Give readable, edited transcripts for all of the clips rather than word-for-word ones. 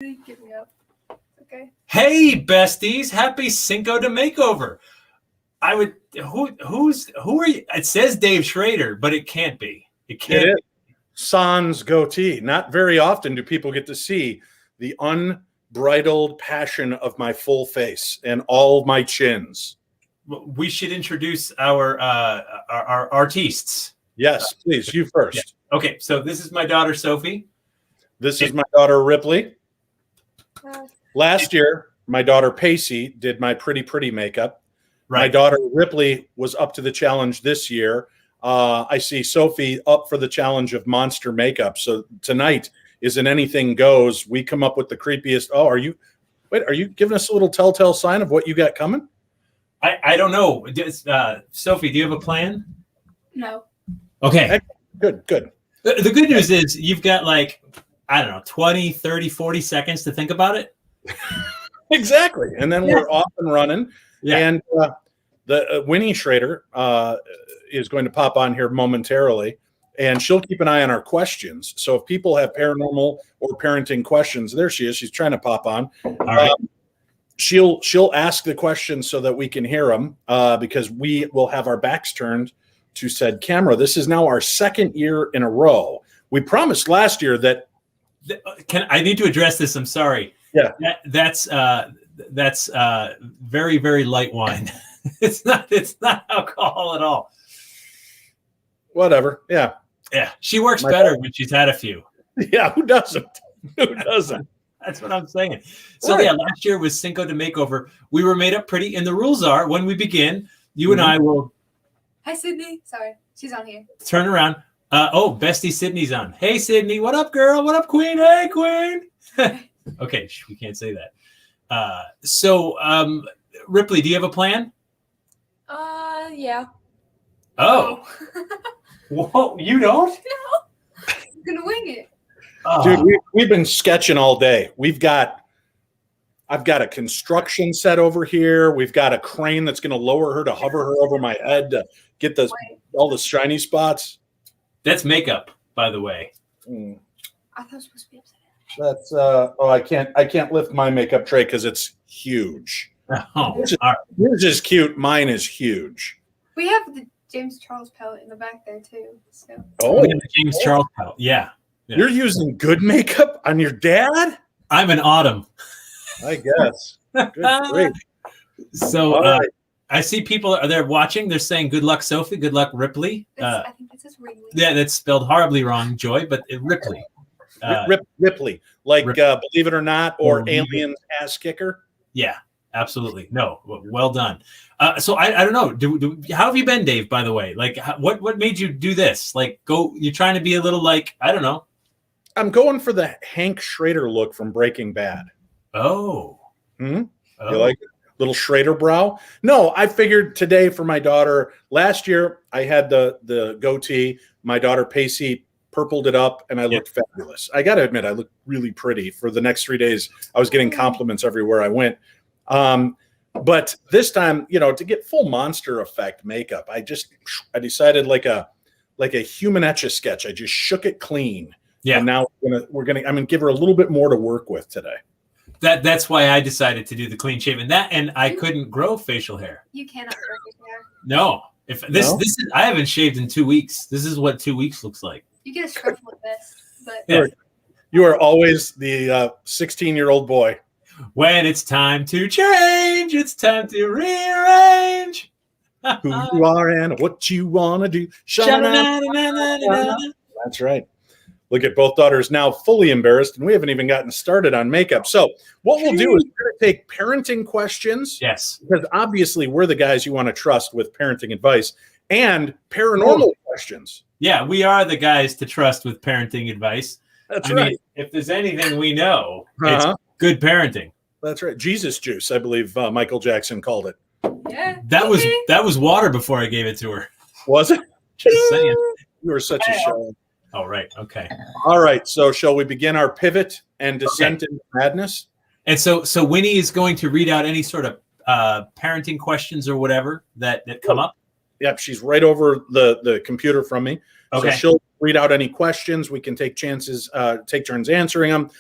Give me up. Okay. Hey, besties! Happy Cinco de Makeover. I would. Who are you? It says Dave Schrader, but it can't be. It can't. It is. Sans goatee. Not very often do people get to see the unbridled passion of my full face and all my chins. We should introduce our artistes. Yes, please. You first. Yeah. Okay, so this is my daughter Sophie. This is my daughter Ripley. Last year, my daughter Pacey did my pretty makeup. Right. My daughter Ripley was up to the challenge this year. I see Sophie up for the challenge of monster makeup. So tonight is an anything goes. We come up with the creepiest. Oh, are you giving us a little telltale sign of what you got coming? I don't know. Sophie, do you have a plan? No. Okay. Good. The good news is you've got like, I don't know, 20, 30, 40 seconds to think about it. Exactly. And then we're off and running. Yeah. And the Winnie Schrader is going to pop on here momentarily, and she'll keep an eye on our questions. So if people have paranormal or parenting questions, there she is. She's trying to pop on. All right. She'll ask the questions so that we can hear them because we will have our backs turned to said camera. This is now our second year in a row. We promised last year that. I need to address this? I'm sorry. Yeah. That's very, very light wine. It's not alcohol at all. Whatever. Yeah. She works better when she's had a few. Yeah. Who doesn't? That's what I'm saying. So last year was Cinco de Makeover. We were made up pretty, and the rules are when we begin, you and I will. Hi, Sydney. Sorry, she's on here. Turn around. Bestie Sydney's on. Hey, Sydney. What up, girl? What up, Queen? Hey, Queen. Okay, we can't say that. So, Ripley, do you have a plan? Yeah. Oh. Whoa, you don't? No. I'm gonna wing it. Dude, we've been sketching all day. I've got a construction set over here. We've got a crane that's going to lower her to hover her over my head to get all the shiny spots. That's makeup, by the way. I thought it was supposed to be upside That's I can't lift my makeup tray because it's huge. Yours is cute. Mine is huge. We have the James Charles palette in the back there too. So. Oh, we have the James Charles palette. Yeah. You're using good makeup on your dad? I'm an Autumn. I guess. Great. So I see people they're watching. They're saying, "Good luck, Sophie. Good luck, Ripley." I think that says Ripley. Yeah, that's spelled horribly wrong, Joy, but Ripley. Ripley, like Believe It or Not, or Aliens Ass Kicker. Yeah, absolutely. No, well done. So I don't know. How have you been, Dave? By the way, like, what made you do this? Like, you're trying to be a little like, I don't know. I'm going for the Hank Schrader look from Breaking Bad. Oh. You like it? Little Schrader brow? No, I figured today for my daughter. Last year, I had the goatee. My daughter, Pacey, purpled it up, and I looked fabulous. I got to admit, I looked really pretty. For the next 3 days, I was getting compliments everywhere I went. But this time, to get full monster effect makeup, I decided like a human Etch-a-Sketch. I just shook it clean. Yeah. And now I'm gonna give her a little bit more to work with today. That's why I decided to do the clean shave, and I couldn't grow facial hair. You cannot grow facial hair. No. This is I haven't shaved in 2 weeks. This is what 2 weeks looks like. You get a scruff with this, but you are always the 16-year-old boy. When it's time to change, it's time to rearrange. Who you are and what you want to do. That's right. Look at both daughters now fully embarrassed, and we haven't even gotten started on makeup. So what we'll do is we're going to take parenting questions. Yes. Because obviously we're the guys you want to trust with parenting advice, and paranormal questions. Yeah, we are the guys to trust with parenting advice. That's right. Mean, if there's anything we know, it's good parenting. That's right. Jesus juice, I believe Michael Jackson called it. Yeah. That was water before I gave it to her. Was it? Just saying. You were such a show. Oh, right. Okay. All right. So shall we begin our pivot and descent into madness? And so Winnie is going to read out any sort of parenting questions or whatever that come up. Yep. She's right over the computer from me. Okay. So she'll read out any questions. We can take turns answering them.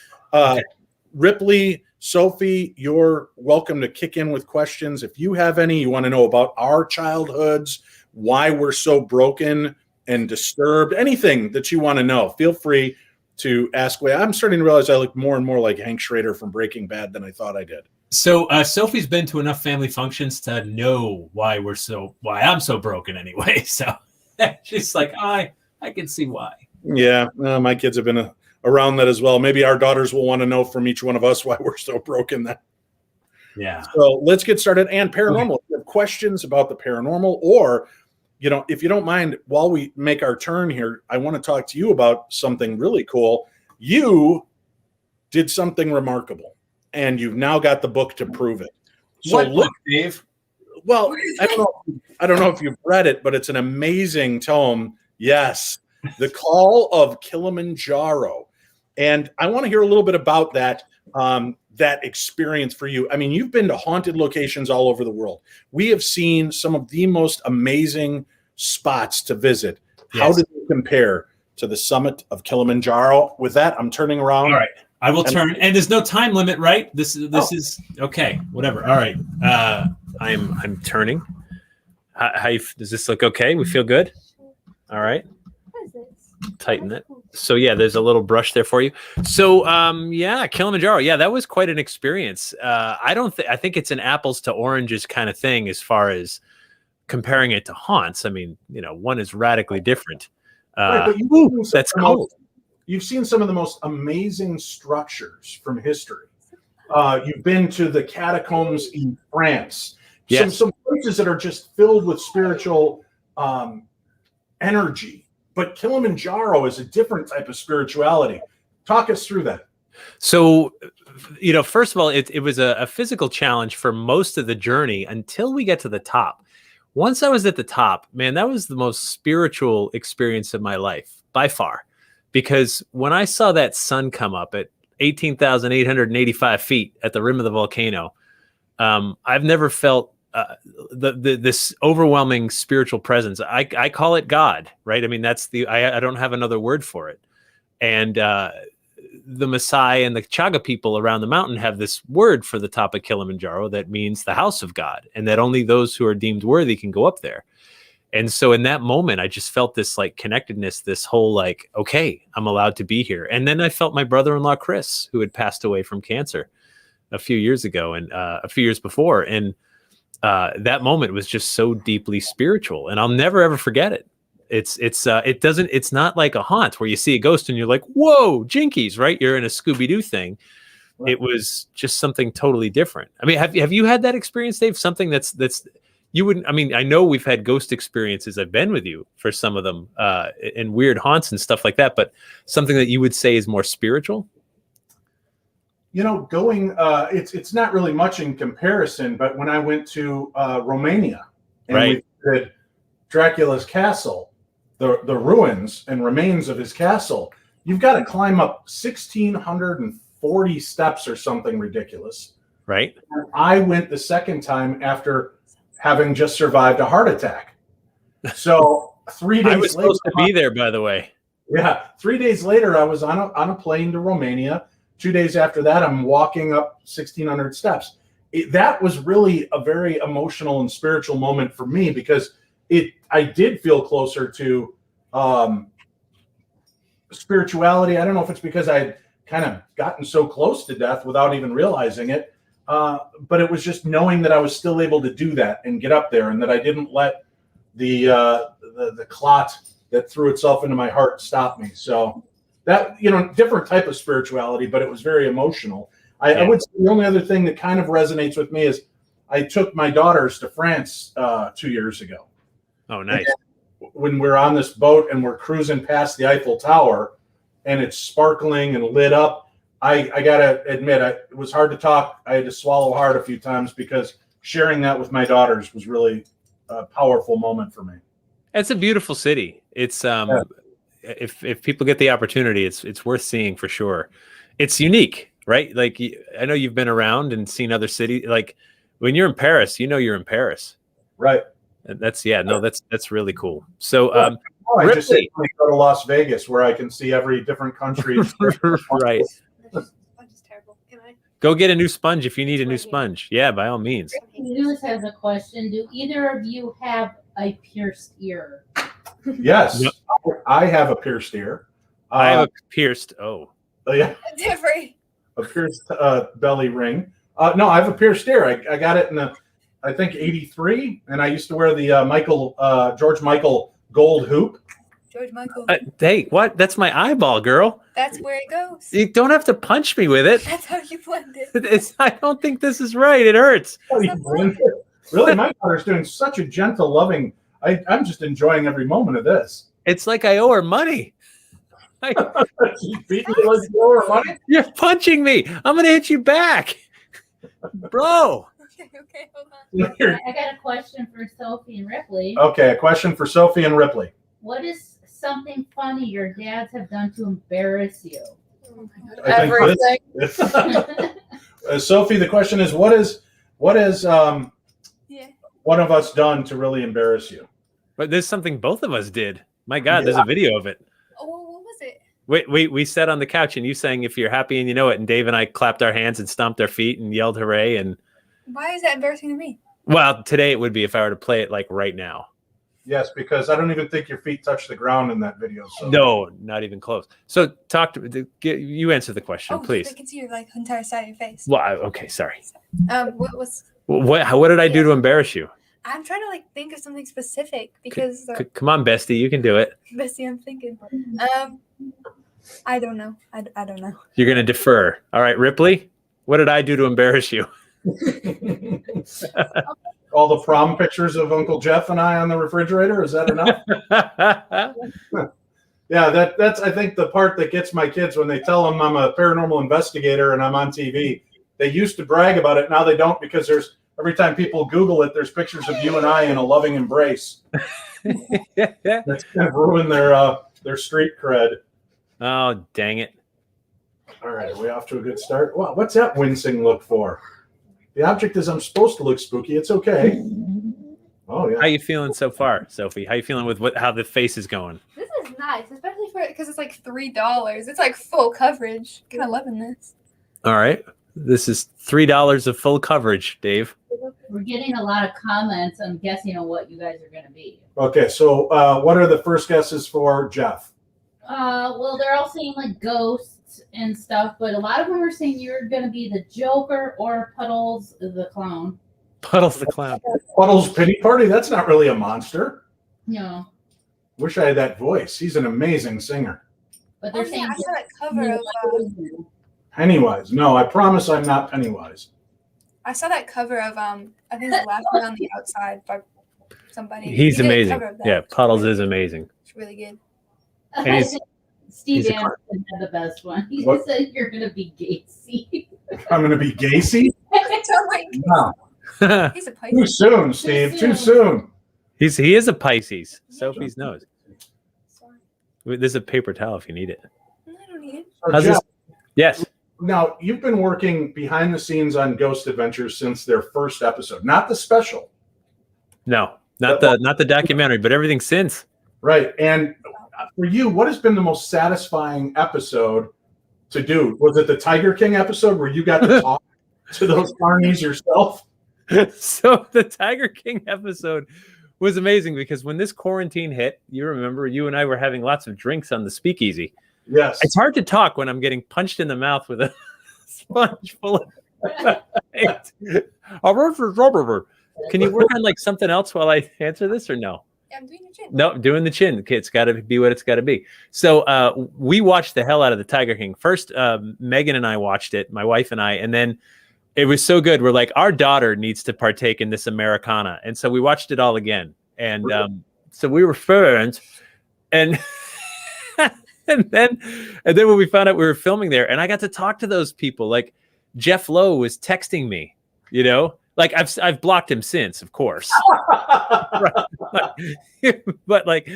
Ripley, Sophie, you're welcome to kick in with questions. If you have any, you want to know about our childhoods, why we're so broken and disturbed, anything that you want to know, feel free to ask away. I'm starting to realize I look more and more like Hank Schrader from Breaking Bad than I thought I did. So Sophie's been to enough family functions to know why I'm so broken anyway. So she's like, I can see why. Yeah, my kids have been around that as well. Maybe our daughters will want to know from each one of us why we're so broken then. Yeah. So let's get started. And paranormal, if you have questions about the paranormal, or, if you don't mind, while we make our turn here, I want to talk to you about something really cool. You did something remarkable, and you've now got the book to prove it. So what book, Dave? Well, I don't know if you've read it, but it's an amazing tome. Yes. The Call of Kilimanjaro. And I want to hear a little bit about that, that experience for you. I mean, you've been to haunted locations all over the world. We have seen some of the most amazing spots to visit. Yes. How did they compare to the summit of Kilimanjaro? With that, I'm turning around. All right. I will turn. And there's no time limit, right? This is okay. Whatever. All right. I'm turning. How does this look okay? We feel good? All right. Tighten it. So yeah, there's a little brush there for you. So Kilimanjaro. Yeah, that was quite an experience. I think it's an apples to oranges kind of thing as far as comparing it to haunts. I mean, one is radically different. Right, but that's cool. You've seen some of the most amazing structures from history. You've been to the catacombs in France. Yes. Some places that are just filled with spiritual energy. But Kilimanjaro is a different type of spirituality. Talk us through that. So, first of all, it was a physical challenge for most of the journey until we get to the top. Once I was at the top, man, that was the most spiritual experience of my life by far. Because when I saw that sun come up at 18,885 feet at the rim of the volcano, I've never felt this overwhelming spiritual presence. I call it God, right? I mean, I don't have another word for it. And the Maasai and the Chaga people around the mountain have this word for the top of Kilimanjaro that means the house of God, and that only those who are deemed worthy can go up there. And so in that moment, I just felt this like connectedness, this whole like, okay, I'm allowed to be here. And then I felt my brother-in-law, Chris, who had passed away from cancer a few years ago and a few years before. And that moment was just so deeply spiritual, and I'll never ever forget it. It's not like a haunt where you see a ghost and you're like, whoa, jinkies, right? You're in a Scooby-Doo thing. Right. It was just something totally different. I mean, have you had that experience, Dave? Something that's you wouldn't. I mean, I know we've had ghost experiences. I've been with you for some of them in weird haunts and stuff like that. But something that you would say is more spiritual. It's not really much in comparison, but when I went to Romania and we did Dracula's castle, the ruins and remains of his castle, you've got to climb up 1,640 steps or something ridiculous. Right. And I went the second time after having just survived a heart attack. So 3 days later, I was supposed to be there, by the way. Yeah. 3 days later, I was on a plane to Romania. 2 days after that, I'm walking up 1,600 steps. That was really a very emotional and spiritual moment for me, because I did feel closer to spirituality. I don't know if it's because I had kind of gotten so close to death without even realizing it, but it was just knowing that I was still able to do that and get up there, and that I didn't let the clot that threw itself into my heart stop me. So that, different type of spirituality, but it was very emotional. I would say the only other thing that kind of resonates with me is I took my daughters to France 2 years ago. Oh, nice. When we're on this boat and we're cruising past the Eiffel Tower and it's sparkling and lit up, I got to admit, it was hard to talk. I had to swallow hard a few times, because sharing that with my daughters was really a powerful moment for me. It's a beautiful city. It's if people get the opportunity, it's worth seeing for sure. It's unique, right? Like, I know you've been around and seen other cities. Like when you're in Paris, you're in Paris, right? That's really cool. So, I just say go to Las Vegas, where I can see every different country. Right. That's just terrible. Can Go get a new sponge if you need a new sponge. Yeah, by all means. News has a question. Do either of you have a pierced ear? Yes, Yep. I have a pierced ear. I have a pierced. Oh, Yeah, Different. a pierced belly ring. No, I have a pierced ear. I got it in I think '83, and I used to wear the George Michael gold hoop. George Michael. hey, what? That's my eyeball, girl. That's where it goes. You don't have to punch me with it. That's how you blend it. I don't think this is right. It hurts. Really, my daughter's doing such a gentle, loving. I'm just enjoying every moment of this. It's like I owe her money. She's beating you like you owe her money. You're punching me. I'm gonna hit you back, bro. Okay, hold on. I got a question for Sophie and Ripley. Okay, a question for Sophie and Ripley. What is something funny your dads have done to embarrass you? Oh my God. Everything. Sophie, the question is, what is Yeah. one of us done to really embarrass you? But there's something both of us did. My God, there's a video of it. Oh, what was it? We sat on the couch and you sang "If You're Happy and You Know It," and Dave and I clapped our hands and stomped our feet and yelled hooray. And Why is that embarrassing to me? well, today it would be if I were to play it like right now. Yes, because I don't even think your feet touch the ground in that video. So. No, not even close. So talk to you. Answer the question, Oh, please. I can see your like entire side of your face. Well, okay, sorry. What was? What did I do to embarrass you? I'm trying to like think of something specific because Come on, bestie, you can do it. Bessie, I'm thinking. I don't know. I don't know. You're gonna defer. All right, Ripley. What did I do to embarrass you? All the prom pictures of Uncle Jeff and I on the refrigerator. Is that enough? Yeah, that's I think the part that gets my kids when they tell them I'm a paranormal investigator and I'm on TV. They used to brag about it. Now they don't because there's every time people Google it, there's pictures of you and I in a loving embrace. That's kind of ruined their street cred. Oh, dang it. All right, are we off to a good start? Wow, what's that wincing look for? The object is I'm supposed to look spooky. It's okay. Oh, yeah. How you feeling so far, Sophie? How you feeling with how the face is going? This is nice, especially for because it's like $3. It's like full coverage. Kind of loving this. All right. This is $3 of full coverage, Dave. We're getting a lot of comments. I'm guessing on what you guys are going to be. Okay, so what are the first guesses for Jeff? Well, they're all saying like ghosts and stuff, but a lot of them are saying you're going to be the Joker or Puddles the Clown. Puddles the Clown. Puddles Pity Party? That's not really a monster. No, Wish I had that voice. He's an amazing singer. but they're saying I saw that cover of. Pennywise. No, I promise I'm not Pennywise. I saw that cover of I think it's Laughing on the Outside by somebody. He's He did a amazing. cover of that. Yeah, Puddles is amazing. It's really good. And he's- Steve he's a Anderson had the best one. He What? said you're going to be Gacy. I'm going to be Gacy? So like No. he's a Too Pisces. soon, Steve. Too soon. he is a Pisces. Sophie's knows. Sorry. There's a paper towel if you need it. No, I don't need it. So, How's Jeff, this? Yes. now, you've been working behind the scenes on Ghost Adventures since their first episode, not the special. No, not the documentary, but everything since. Right. And for you, what has been the most satisfying episode to do? Was it the Tiger King episode where you got to talk to those carnies yourself? So the Tiger King episode was amazing because when this quarantine hit, you remember you and I were having lots of drinks on the speakeasy. Yes. It's hard to talk when I'm getting punched in the mouth with a sponge full of Can you work on like something else while I answer this or no? Yeah, I'm doing your chin. No, doing the chin. It's got to be what it's got to be. So we watched the hell out of the Tiger King. First, Megan and I watched it, my wife and I, and then it was so good. We're like, our daughter needs to partake in this Americana. And so we watched it all again. And so we were friends. And and then when we found out we were filming there, and I got to talk to those people. Like Jeff Lowe was texting me, you know? Like I've blocked him since, of course. But like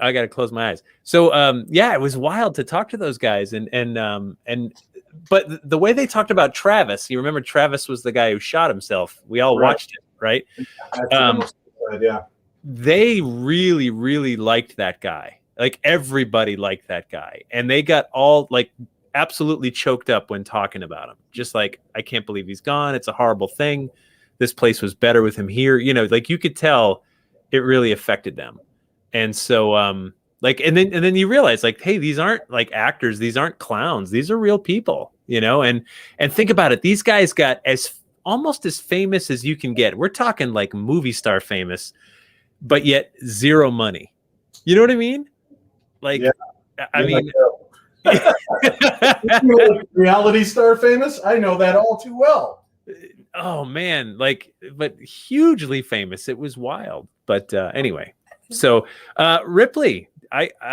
I got to close my eyes. So yeah, it was wild to talk to those guys but the way they talked about Travis, you remember Travis was the guy who shot himself. We all watched it, right? Yeah. They really liked that guy. Like everybody liked that guy. And they got all like absolutely choked up when talking about him. Just like, I can't believe he's gone. It's a horrible thing. This place was better with him here. You know, like you could tell it really affected them. And so, like, and then you realize, like, hey, these aren't like actors. These aren't clowns. These are real people, you know? And think about it. These guys got almost as famous as you can get. We're talking like movie star famous, but yet zero money. You know what I mean? Like, yeah. I mean, reality star famous. I know that all too well. Oh man, like, but hugely famous. It was wild. But anyway, so Ripley,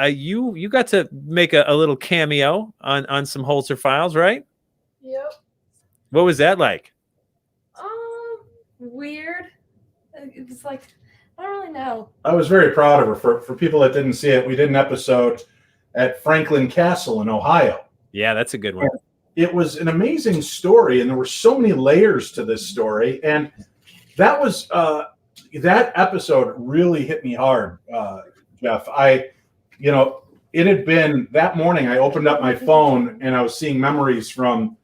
you got to make a little cameo on some Holzer Files, right? Yep. What was that like? Weird. It was like, I don't really know. I was very proud of her. For people that didn't see it, we did an episode at Franklin Castle in Ohio. Yeah, that's a good one. And it was an amazing story, and there were so many layers to this story. And that was that episode really hit me hard, Jeff. It had been that morning. I opened up my phone and I was seeing memories from,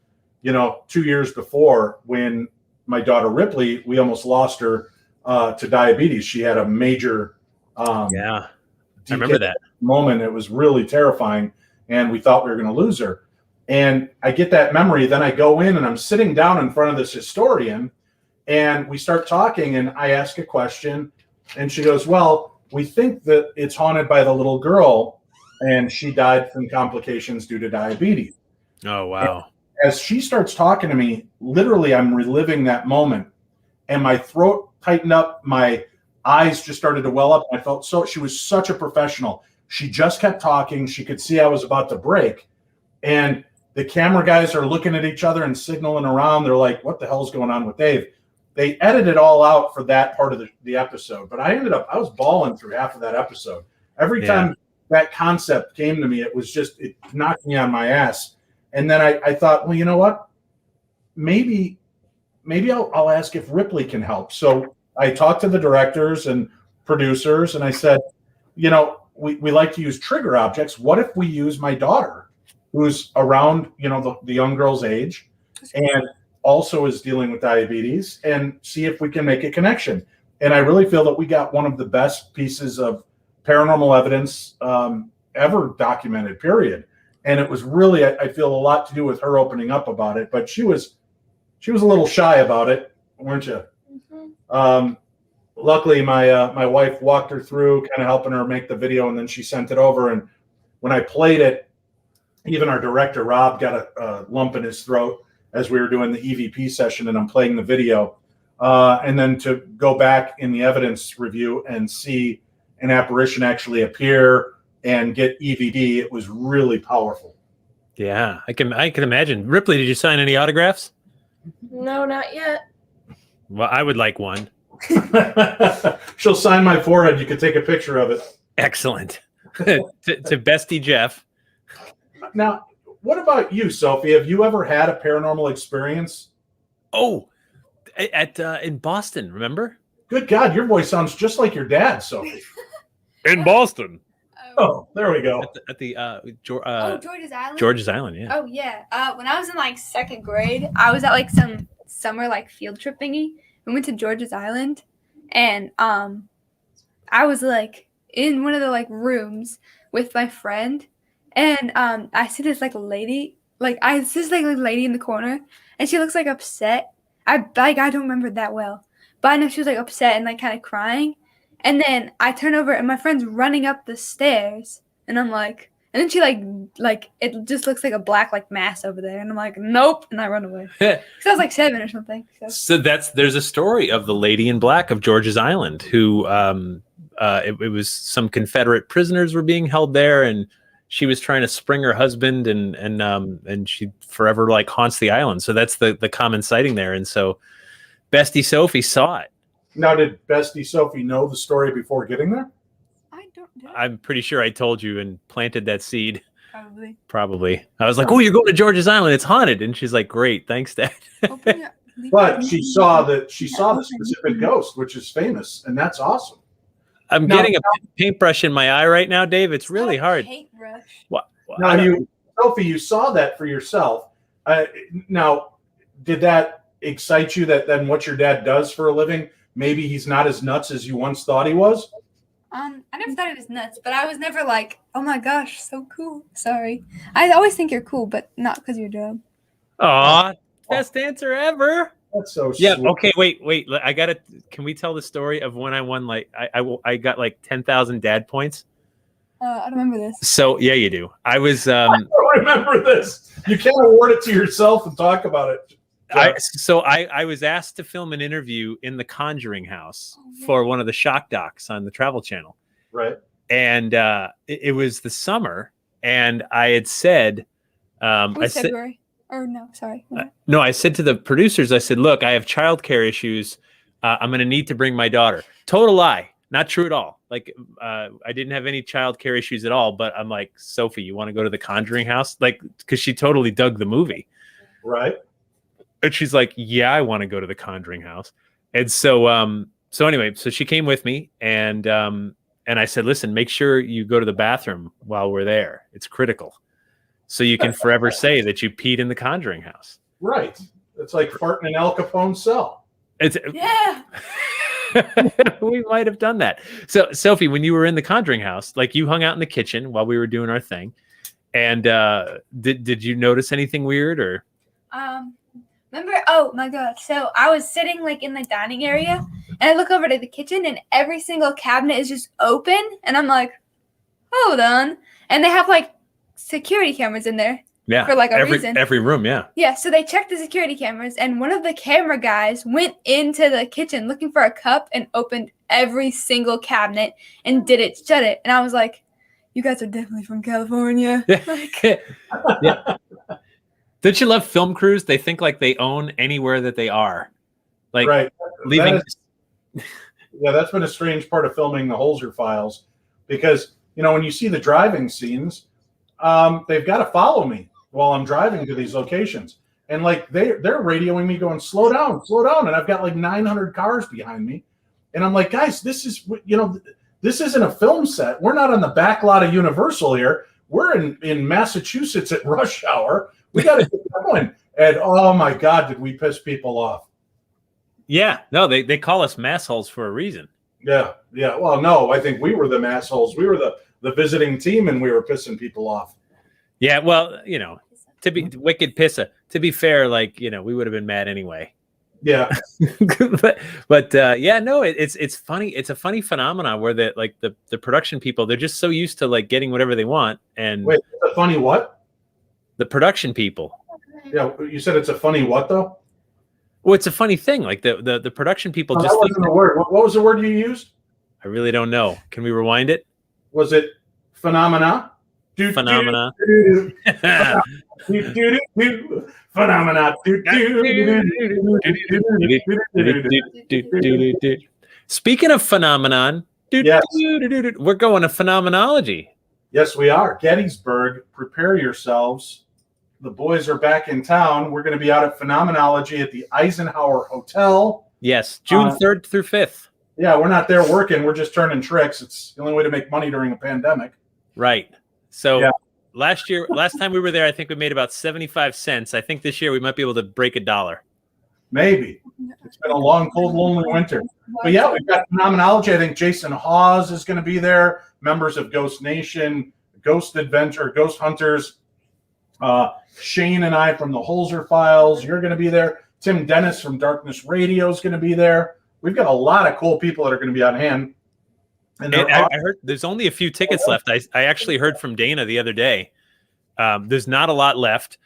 2 years before when my daughter Ripley, we almost lost her to diabetes. She had a major I remember that moment. It was really terrifying, and we thought we were going to lose her. And I get that memory. Then I go in and I'm sitting down in front of this historian, and we start talking, and I ask a question, and she goes, well, we think that it's haunted by the little girl, and she died from complications due to diabetes. Oh, wow. And as she starts talking to me, literally I'm reliving that moment, and my throat tightened up. My eyes just started to well up. I felt she was such a professional. She just kept talking. She could see I was about to break. And the camera guys are looking at each other and signaling around. They're like, what the hell's going on with Dave? They edited it all out for that part of the episode. But I was bawling through half of that episode. Every time that concept came to me, it knocked me on my ass. And then I thought, well, you know what? Maybe I'll ask if Ripley can help. So I talked to the directors and producers, and I said, we like to use trigger objects. What if we use my daughter, who's around, the young girl's age, and also is dealing with diabetes, and see if we can make a connection. And I really feel that we got one of the best pieces of paranormal evidence ever documented, period. And it was really, I feel, a lot to do with her opening up about it. But she was a little shy about it, weren't you? Mm-hmm. Luckily, my wife walked her through, kind of helping her make the video, and then she sent it over. And when I played it, even our director, Rob, got a lump in his throat as we were doing the EVP session, and I'm playing the video. And then to go back in the evidence review and see an apparition actually appear and get EVD, it was really powerful. Yeah, I can imagine. Ripley, did you sign any autographs? No, not yet. Well, I would like one. She'll sign my forehead. You can take a picture of it. Excellent. to Bestie Jeff. Now, what about you, Sophie? Have you ever had a paranormal experience? Oh, in Boston, remember? Good God, your voice sounds just like your dad, Sophie. In Boston. Oh, there we go. At the George's Island. George's Island, yeah. Oh yeah. When I was in like second grade, I was at like some summer like field trip thingy. We went to George's Island, and I was like in one of the like rooms with my friend, and I see this like lady, lady in the corner, and she looks like upset. I don't remember it that well, but I know she was like upset and like kind of crying. And then I turn over and my friend's running up the stairs, and I'm like, and then she like it just looks like a black like mass over there, and I'm like, nope, and I run away. Because I was like 7 or something. So there's a story of the lady in black of George's Island who it was some Confederate prisoners were being held there, and she was trying to spring her husband, and she forever like haunts the island. So that's the common sighting there, and so Bestie Sophie saw it. Now, did Bestie Sophie know the story before getting there? I don't know. I'm pretty sure I told you and planted that seed. Probably. I was like, oh, you're going to George's Island. It's haunted. And she's like, great. Thanks, Dad. But she saw the specific ghost, which is famous. And that's awesome. I'm getting a paintbrush in my eye right now, Dave. It's really hard. Paintbrush. Now, you Sophie, you saw that for yourself. Now, did that excite you that then what your dad does for a living, maybe he's not as nuts as you once thought he was? I never thought it was nuts, but I was never like, oh my gosh, so cool. Sorry. I always think you're cool, but not because you're job. Aw, best answer ever. That's so Yeah. sweet. Okay. Wait. I gotta. Can we tell the story of when I won? Like, I got like 10,000 dad points. I don't remember this. So yeah, you do. I was. I don't remember this. You can't award it to yourself and talk about it. I was asked to film an interview in the Conjuring house for one of the shock docs on the Travel Channel. Right. And it was the summer, and I had said, I said, February. Or no, sorry. no, I said to the producers, I said, look, I have childcare issues. I'm going to need to bring my daughter. Total lie. Not true at all. Like, I didn't have any childcare issues at all, but I'm like, Sophie, you want to go to the Conjuring house? Like, because she totally dug the movie. Right. And she's like, yeah, I want to go to the Conjuring house. And so, anyway, so she came with me, and I said, listen, make sure you go to the bathroom while we're there. It's critical. So you can forever say that you peed in the Conjuring house. Right. It's like farting in Al Capone's cell. Yeah. We might have done that. So Sophie, when you were in the Conjuring house, like you hung out in the kitchen while we were doing our thing. And did you notice anything weird or? Remember? Oh my God. So I was sitting like in the dining area, and I look over to the kitchen, and every single cabinet is just open, and I'm like, hold on. And they have like security cameras in there. Yeah. For like a reason. Every room, yeah. Yeah, so they checked the security cameras, and one of the camera guys went into the kitchen looking for a cup and opened every single cabinet and shut it. And I was like, you guys are definitely from California. Like, yeah. Don't you love film crews? They think like they own anywhere that they are. Like right. leaving. That's been a strange part of filming the Holzer Files, because, you know, when you see the driving scenes, they've got to follow me while I'm driving to these locations. And like they're radioing me going, slow down. And I've got like 900 cars behind me. And I'm like, guys, this isn't a film set. We're not on the back lot of Universal here. We're in Massachusetts at rush hour. We got to get going. And oh my God, did we piss people off? Yeah, no, they call us massholes for a reason. Yeah. Well, no, I think we were the massholes. We were the visiting team, and we were pissing people off. Yeah, well, you know, to be wicked pissa. To be fair, like, you know, we would have been mad anyway. Yeah. but yeah, no, it's funny. It's a funny phenomenon where the production people, they're just so used to like getting whatever they want. And wait, it's a funny what? The production people. Yeah, you said it's a funny what though? Well, it's a funny thing. Like the production people just. That wasn't the word. What was the word you used? I really don't know. Can we rewind it? Was it phenomena? Phenomena. Phenomena. Speaking of phenomenon, yes. We're going to phenomenology. Yes, we are. Gettysburg, prepare yourselves. The boys are back in town. We're going to be out at Phenomenology at the Eisenhower Hotel. Yes, June 3rd through 5th. Yeah, we're not there working. We're just turning tricks. It's the only way to make money during a pandemic. Right. So yeah. last time we were there, I think we made about 75 cents. I think this year we might be able to break $1. Maybe. It's been a long, cold, lonely winter. But yeah, we've got Phenomenology. I think Jason Hawes is going to be there. Members of Ghost Nation, Ghost Adventure, Ghost Hunters. Shane and I from the Holzer Files. You're going to be there. Tim Dennis from Darkness Radio is going to be there. We've got a lot of cool people that are going to be on hand. And I heard there's only a few tickets left. I actually heard from Dana the other day. There's not a lot left.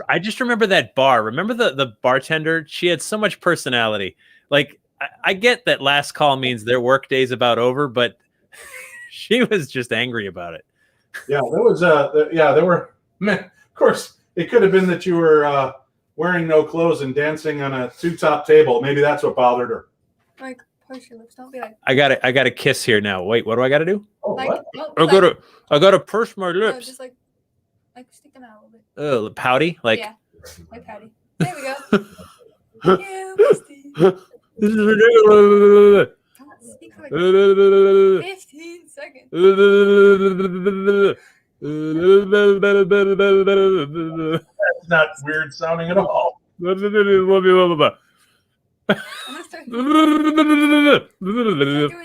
I just remember that bar. Remember the bartender? She had so much personality. Like, I get that last call means their work day's about over, but she was just angry about it. Yeah, there were. Man, of course, it could have been that you were wearing no clothes and dancing on a two-top table. Maybe that's what bothered her. Like, push your lips. Don't be like. I got a kiss here now. Wait, what do I got to do? Oh, like, what? No, I gotta purse my lips. No, just like stick them out a little bit. Oh, pouty, like. Yeah, like pouty. There we go. You, Misty. This is ridiculous. Speak for like 15 seconds. That's not weird sounding at all. I'm gonna start doing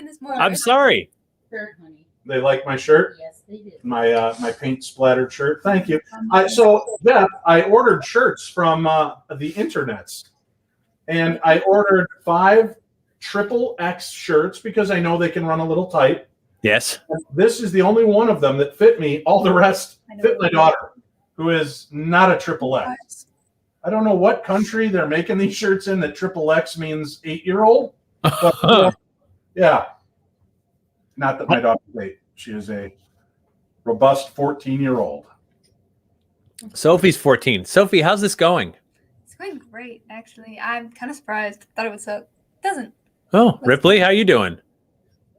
this more. I'm sorry. Shirt, honey. They like my shirt, Yes, they do. my paint splattered shirt. Thank you. So, Jeff, I ordered shirts from the internets, and I ordered 5 XXX shirts because I know they can run a little tight. Yes. And this is the only one of them that fit me. All the rest fit my daughter, who is not a XXX. I don't know what country they're making these shirts in that XXX means 8-year-old. But, yeah. Not that my daughter's 8. She is a robust 14-year-old. Sophie's 14. Sophie, how's this going? It's going great, actually. I'm kind of surprised. Thought it would suck. It doesn't. Oh, Ripley, how you doing?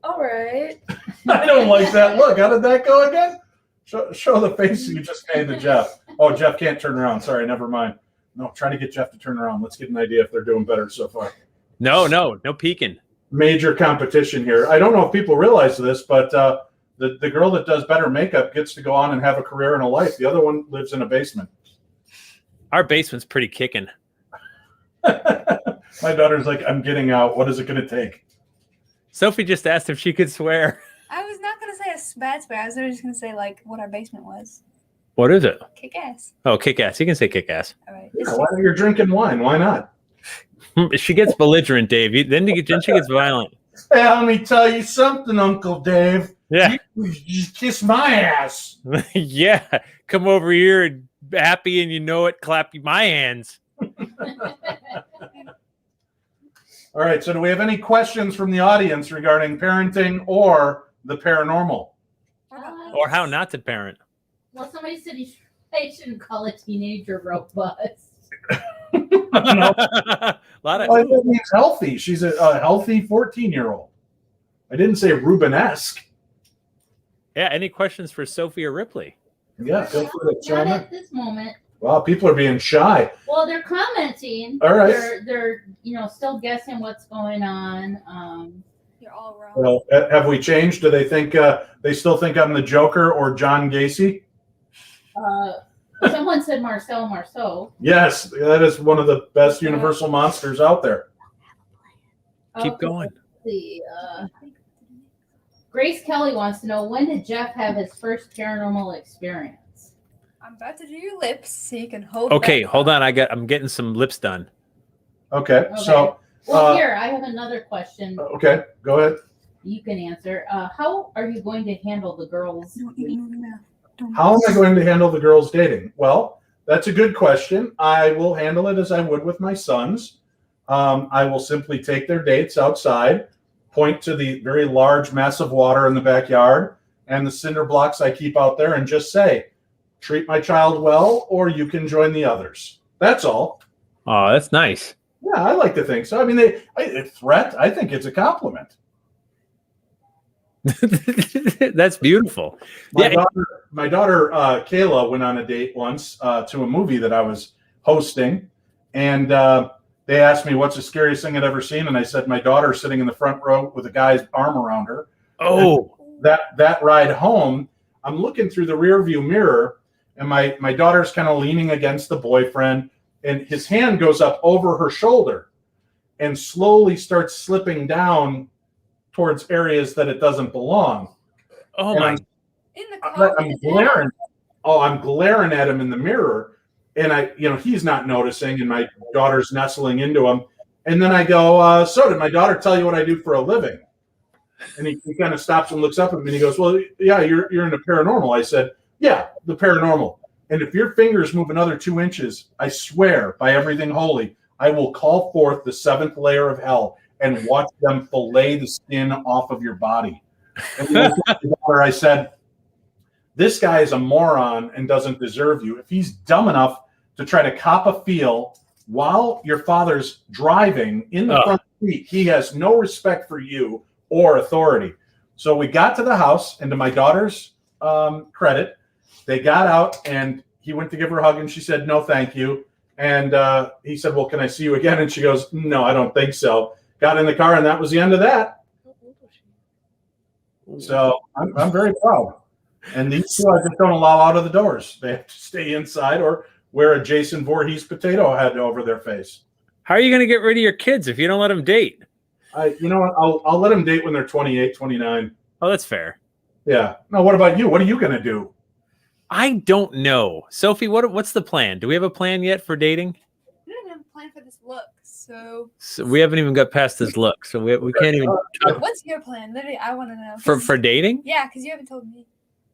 All right. I don't like that look. How did that go again? Show the face you just made to Jeff. Oh, Jeff can't turn around. Sorry, never mind. No, try to get Jeff to turn around. Let's get an idea if they're doing better so far. No peeking. Major competition here. I don't know if people realize this, but the girl that does better makeup gets to go on and have a career and a life. The other one lives in a basement. Our basement's pretty kicking. My daughter's like, I'm getting out. What is it going to take? Sophie just asked if she could swear. I was not going to say a bad swear. I was just going to say, like, what our basement was. What is it? Kick ass. Oh, kick ass. You can say kick ass. All right. Yeah, why you're drinking wine? Why not? She gets belligerent, Dave. Then she gets violent. Hey, let me tell you something, Uncle Dave. Yeah. You kiss my ass. Yeah. Come over here and happy and you know it. Clap my hands. All right. So do we have any questions from the audience regarding parenting or the paranormal? Or how not to parent. Well, somebody said I shouldn't call a teenager robust. No. A lot of Well, that means healthy. She's a healthy 14-year-old. I didn't say Rubenesque. Yeah. Any questions for Sophie or Ripley? Yeah, feel free to Not chime in. at this moment. Wow, people are being shy. Well, they're commenting. All right. They're still guessing what's going on. You're all wrong. Well, have we changed? Do they think they still think I'm the Joker or John Gacy? Someone said Marceau. Yes, that is one of the best Universal monsters out there. Keep going. Let's see. Grace Kelly wants to know, when did Jeff have his first paranormal experience? I'm about to do your lips so you can hold. Okay, back. hold on. I'm getting some lips done. Okay, so Well, here I have another question. okay, go ahead. You can answer. How are you going to handle the girls? Don't even know. Don't How am I going to handle the girls dating? Well, that's a good question. I will handle it as I would with my sons. I will simply take their dates outside, point to the very large mass of water in the backyard and the cinder blocks I keep out there and just say, treat my child well, or you can join the others. That's all. Oh, that's nice. Yeah, I like to think so. I mean, a threat, I think it's a compliment. That's beautiful. My daughter Kayla went on a date once to a movie that I was hosting, and they asked me what's the scariest thing I'd ever seen, and I said my daughter sitting in the front row with a guy's arm around her. Oh, And that ride home, I'm looking through the rear view mirror, and my daughter's kind of leaning against the boyfriend, and his hand goes up over her shoulder and slowly starts slipping down towards areas that it doesn't belong. oh And my! In the car. I'm glaring. Oh, I'm glaring at him in the mirror, and he's not noticing, and my daughter's nestling into him. And then I go, so did my daughter tell you what I do for a living? And he kind of stops and looks up at me, and he goes, well, yeah, you're into paranormal. I said, yeah, the paranormal. And if your fingers move another 2 inches, I swear by everything holy, I will call forth the 7th layer of hell and watch them fillet the skin off of your body. And then I said, this guy is a moron and doesn't deserve you. If he's dumb enough to try to cop a feel while your father's driving in the front seat, he has no respect for you or authority. So we got to the house, and to my daughter's credit, they got out, and he went to give her a hug, and she said, no, thank you. And he said, well, can I see you again? And she goes, no, I don't think so. Got in the car, and that was the end of that. So I'm very proud. And these two I just don't allow out of the doors. They have to stay inside or wear a Jason Voorhees potato head over their face. How are you going to get rid of your kids if you don't let them date? You know what? I'll let them date when they're 28, 29. Oh, that's fair. Yeah. Now, what about you? What are you going to do? I don't know. Sophie, what's the plan? Do we have a plan yet for dating? We don't have a plan for this look, so We haven't even got past this look, so we can't even talk what's your plan? Literally, I want to know. for dating. Yeah, because you haven't told me.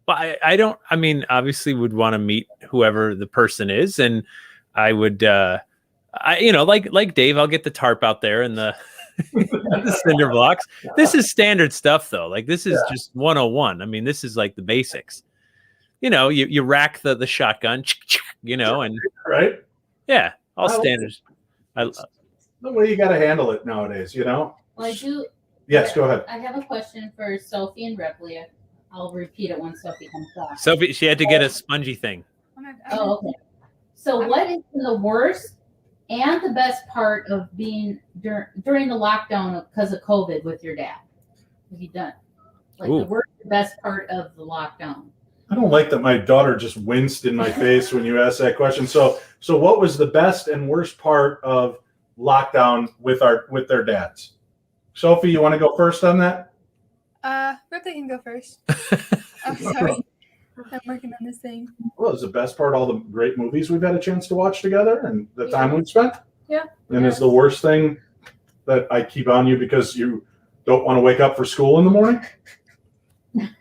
Well, I don't. I mean, obviously, would want to meet whoever the person is, and I would, like Dave, I'll get the tarp out there and the the cinder blocks. This is standard stuff, though. Like this is just 101. I mean, this is like the basics. You rack the shotgun, and Right? yeah, all standards. The way you got to handle it nowadays, Well, I do. Yes, go ahead. I have a question for Sophie and Ripley. I'll repeat it when Sophie comes back. Sophie, she had to get a spongy thing. Oh, okay. So, what is the worst and the best part of being during the lockdown because of COVID with your dad? Have you done the worst, the best part of the lockdown? I don't like that my daughter just winced in my face when you asked that question. So what was the best and worst part of lockdown with their dads? Sophie, you want to go first on that? Ripley can go first. I'm sorry. I'm working on this thing. Well, is the best part all the great movies we've had a chance to watch together and the time we've spent? Yeah. And is the worst thing that I keep on you because you don't want to wake up for school in the morning?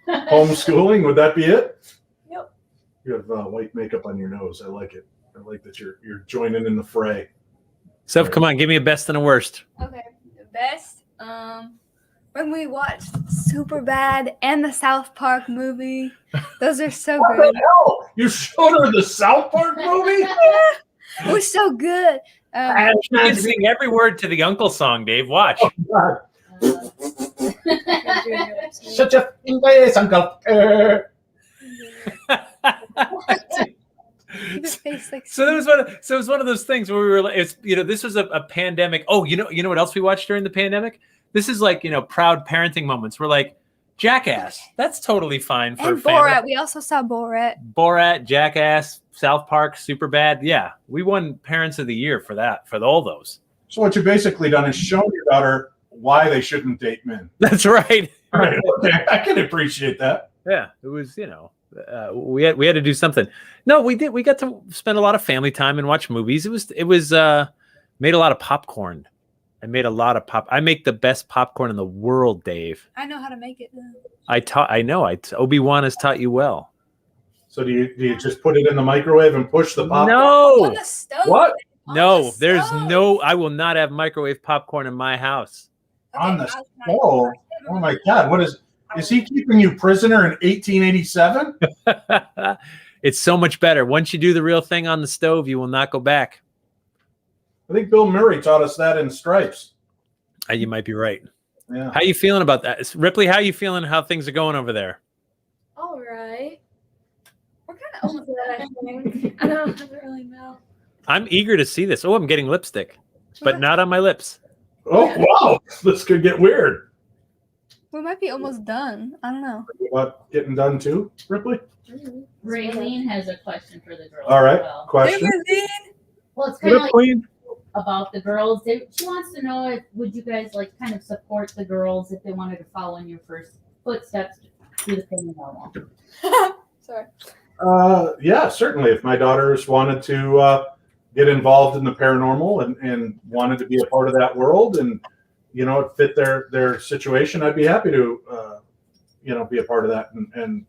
Homeschooling, would that be it? Yep. You have white makeup on your nose. I like it. I like that you're joining in the fray. Soph, come on, give me a best and a worst. Okay, the best. When we watched Superbad and the South Park movie, those are so What good. the hell? You showed her the South Park movie? It was so good. You can sing every word to the Uncle song, Dave. Watch. Oh, shut your face, Uncle. So it was one of those things where we were like, this was a pandemic. Oh, you know what else we watched during the pandemic? This is like, proud parenting moments. We're like, Jackass. That's totally fine for and family. Borat. We also saw Borat. Borat, Jackass, South Park, Superbad. Yeah, we won Parents of the Year for all those. So what you've basically done is shown your daughter why they shouldn't date men. That's right. All right. Okay. I can appreciate that. Yeah, it was, we had to do something. No, we did. We got to spend a lot of family time and watch movies. It was made a lot of popcorn. I made a lot of I make the best popcorn in the world, Dave. I know how to make it. I know. Obi-Wan has taught you well. So do you just put it in the microwave and push the popcorn? On No. the stove. What? No, there's no. I will not have microwave popcorn in my house. On the stove? Oh my God! What is he keeping you prisoner in 1887? It's so much better. Once you do the real thing on the stove, you will not go back. I think Bill Murray taught us that in Stripes. You might be right. Yeah. How you feeling about that, Ripley? How you feeling? How things are going over there? All right. We're kind of almost there, I think. I don't really know. I'm eager to see this. Oh, I'm getting lipstick, but not on my lips. Oh wow! This could get weird. We might be almost done. I don't know. What, getting done too, Ripley? Raylene has a question for the girls. All right. As well. Question. Well, it's kind of like Queen? about the girls. She wants to know would you guys kind of support the girls if they wanted to follow in your first footsteps through the paranormal? Sorry. Yeah, certainly. If my daughters wanted to get involved in the paranormal and wanted to be a part of that world and it fit their situation, I'd be happy to be a part of that and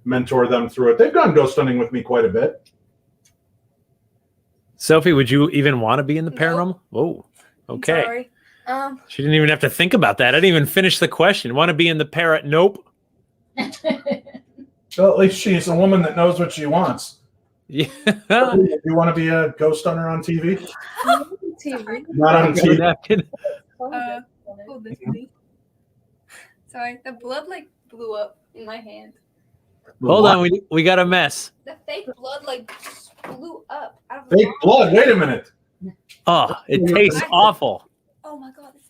mentor them through it. They've gone ghost hunting with me quite a bit. Sophie, would you even want to be in the paranormal? Oh, okay. Sorry. She didn't even have to think about that. I didn't even finish the question. Want to be in the parrot? Nope. Well, at least she's a woman that knows what she wants. Yeah. You want to be a ghost hunter on TV? TV. Not on TV. Napkin. Hold this, please. Sorry, the blood blew up in my hand. Hold on, we got a mess. The fake blood blew up out of Fake blood. Wait a minute. Oh, it tastes awful. Oh my God, it's